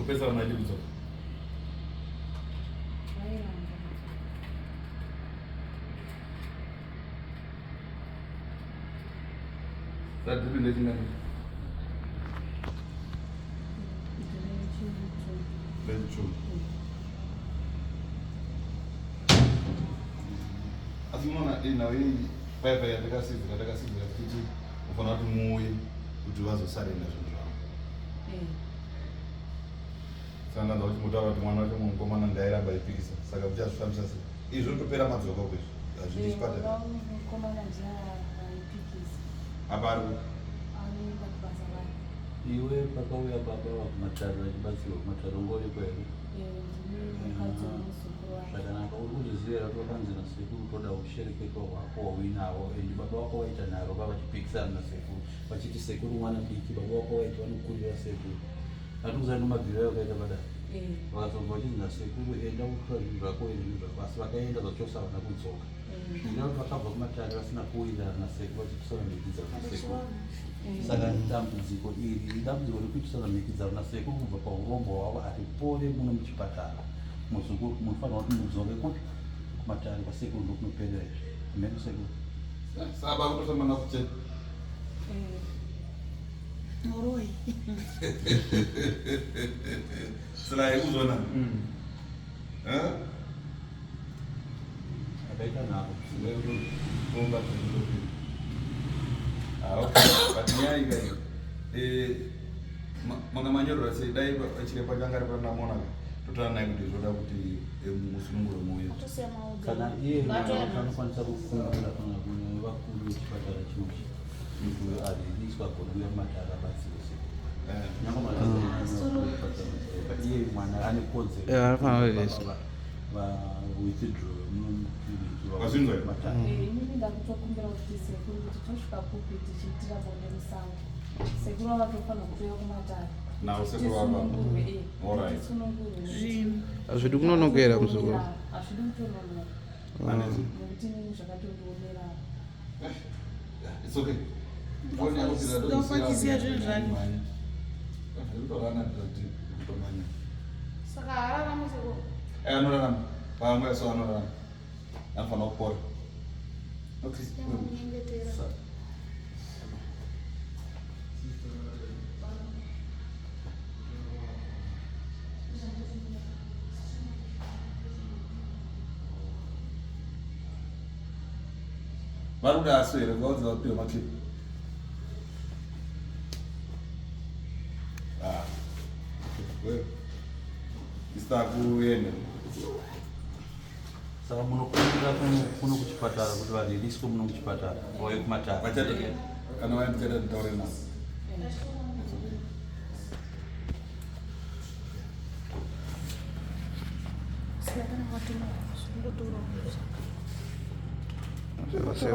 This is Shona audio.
kupesa unaje kutoka Tadi bila jina Benchu. Asimona ina hii pepe ya takasi kitu ufana watu muwe utuwazo sare na zao. Sana ndo mutawa watu mwana watu mkomana ndaira baipikisa. Saka bya sasa. Izo tupera mazoko kwezo. Azilipata. Mkomana njia baipikisa. Abaru iwe paka uya baba wa matara basi wa matara ngoli kweli shakanaka uri kuzvizera tokanzi naSekuru toda kushereketwa wako wawinawo endi baba wako waita naro vachipikisana naSekuru vachiti Sekuru mwana diki baba wako waita vanokurira Sekuru hatikuzani nomabhiro ayo kaita padai vakazobva vachinzi naSekuru enda kutora zvinhu zvako izvi zvako asi vakaenda zvachosa vana kudzoka ndinoti vakabva kumatare vasina kuwirirana naSekuru vachipisana mhikidzano naSekuru saka dambudziko iri idambudziko rekuitisana mhikidzano naSekuru kubva paurombo hwavo aripore muno muchipatara muzukuru munofanira kuti mudzoke kuti kumatare kwaSekuru ndokunoperera izvi mheko Sekuru saba kutosamana kucheka Noroi. Selain uzona. akaita nako Bomba tu. Okay. Patinya iga. Mangamanyoro rase dai achire pachangari panamona. Totana naye kuti zvoda kuti musununguro moyo. kana iye anokwanisa kufungura kana kune vakuru vechipatara chimwe muntu aririswa kuuya kumatara batsirese iye mwana ane kodzero withdraw Inini ndakutokumbira kuti Sekuru kuti tosvika kupi tichiitira bonde musango. Sekuru vakatofanira kuuya kumatara. Nawo Sekuru wapa. Alright. Azvidi kunonokera muzukuru. Azvidi kutononokera. Nokuti inini zvakatondiomera. It's okay. Ndofakizia zvinhu zvani. Saka hararama Sekuru. Anorarama. Pamwe so anorarama. Anofana kupora. Okay. Varuda aswere kwaudza vapiwa maklipu. Wewe. Istakuenda. saka munokumbira kuno kuchipatara kuti variriswe muno kuchipatara vauye kumatara Vachati kana vaenda kutaura navo. Não sei,